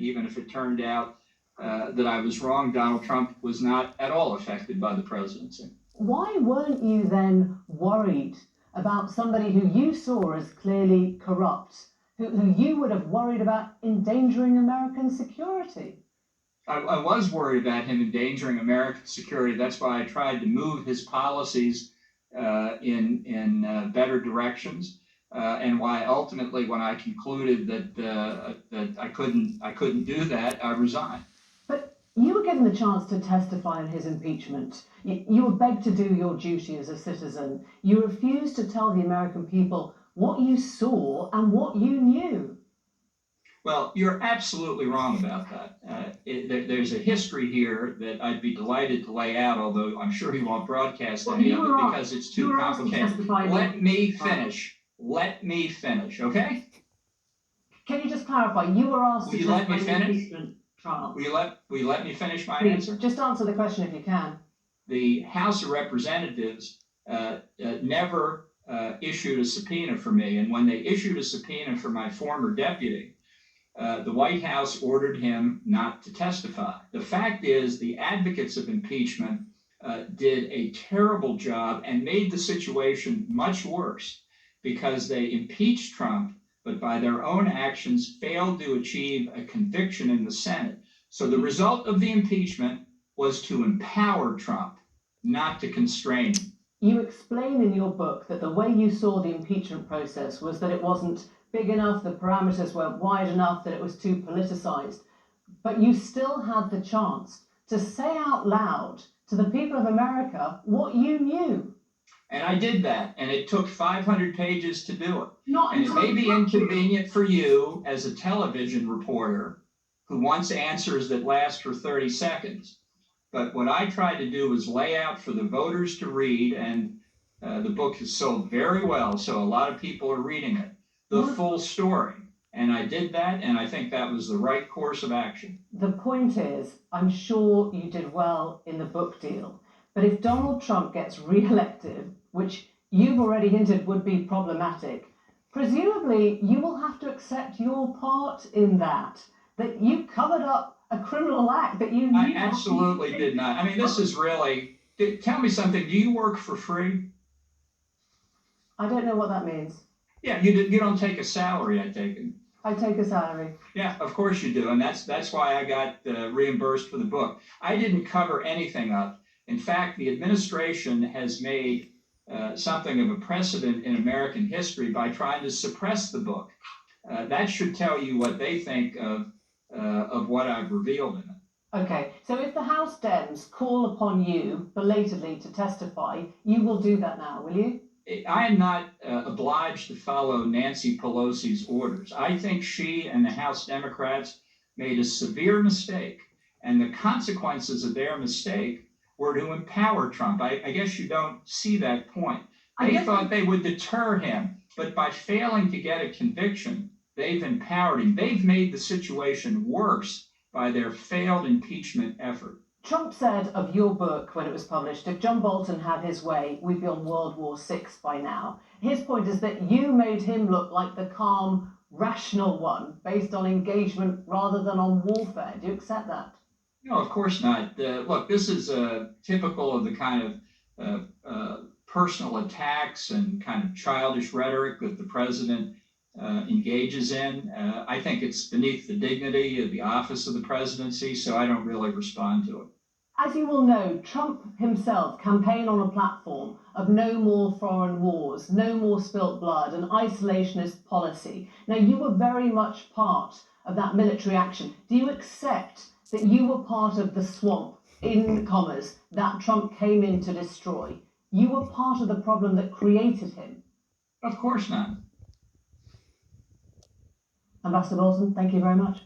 even if it turned out that I was wrong. Donald Trump was not at all affected by the presidency. Why weren't you then worried about somebody who you saw as clearly corrupt, who you would have worried about endangering American security? I was worried about him endangering American security. That's why I tried to move his policies in better directions, and why ultimately, when I concluded that I couldn't do that, I resigned. But you were given the chance to testify in his impeachment. You were begged to do your duty as a citizen. You refused to tell the American people what you saw and what you knew. Well, you're absolutely wrong about that. There's a history here that I'd be delighted to lay out, although I'm sure he won't broadcast any of it because it's too complicated. Let me finish. Let me finish, okay? Can you just clarify? You were asked to let me testify in the finish? impeachment trial. Will you let me finish my Please, answer? just answer the question if you can. The House of Representatives never issued a subpoena for me, and when they issued a subpoena for my former deputy, the White House ordered him not to testify. The fact is, the advocates of impeachment did a terrible job and made the situation much worse because they impeached Trump, but by their own actions failed to achieve a conviction in the Senate. So the result of the impeachment was to empower Trump, not to constrain him. You explain in your book that the way you saw the impeachment process was that it wasn't big enough, the parameters weren't wide enough, that it was too politicized. But you still had the chance to say out loud to the people of America what you knew. And I did that, and it took 500 pages to do it. And it may be inconvenient for you as a television reporter who wants answers that last for 30 seconds. But what I tried to do was lay out for the voters to read, and the book is sold very well, so a lot of people are reading it, the full story. And I did that, and I think that was the right course of action. The point is, I'm sure you did well in the book deal. But if Donald Trump gets re-elected, which you've already hinted would be problematic, presumably you will have to accept your part in that you covered up a criminal act that you knew. I absolutely did not. I mean, this is really, tell me something, do you work for free? I don't know what that means. Yeah, you don't take a salary, I take it. I take a salary. Yeah, of course you do, and that's why I got reimbursed for the book. I didn't cover anything up. In fact, the administration has made something of a precedent in American history by trying to suppress the book. That should tell you what they think of what I've revealed in it. Okay, so if the House Dems call upon you belatedly to testify, you will do that now, will you? I am not obliged to follow Nancy Pelosi's orders. I think she and the House Democrats made a severe mistake, and the consequences of their mistake were to empower Trump. I guess you don't see that point. They thought they would deter him, but by failing to get a conviction, they've empowered him. They've made the situation worse by their failed impeachment effort. Trump said of your book when it was published, if John Bolton had his way, we'd be on World War VI by now. His point is that you made him look like the calm, rational one, based on engagement rather than on warfare. Do you accept that? No, of course not. Look, this is typical of the kind of personal attacks and kind of childish rhetoric that the president engages in. I think it's beneath the dignity of the office of the presidency, so I don't really respond to it. As you will know, Trump himself campaigned on a platform of no more foreign wars, no more spilt blood, an isolationist policy. Now, you were very much part of that military action. Do you accept that you were part of the swamp, in commas, that Trump came in to destroy? You were part of the problem that created him? Of course not. Ambassador Bolton, thank you very much.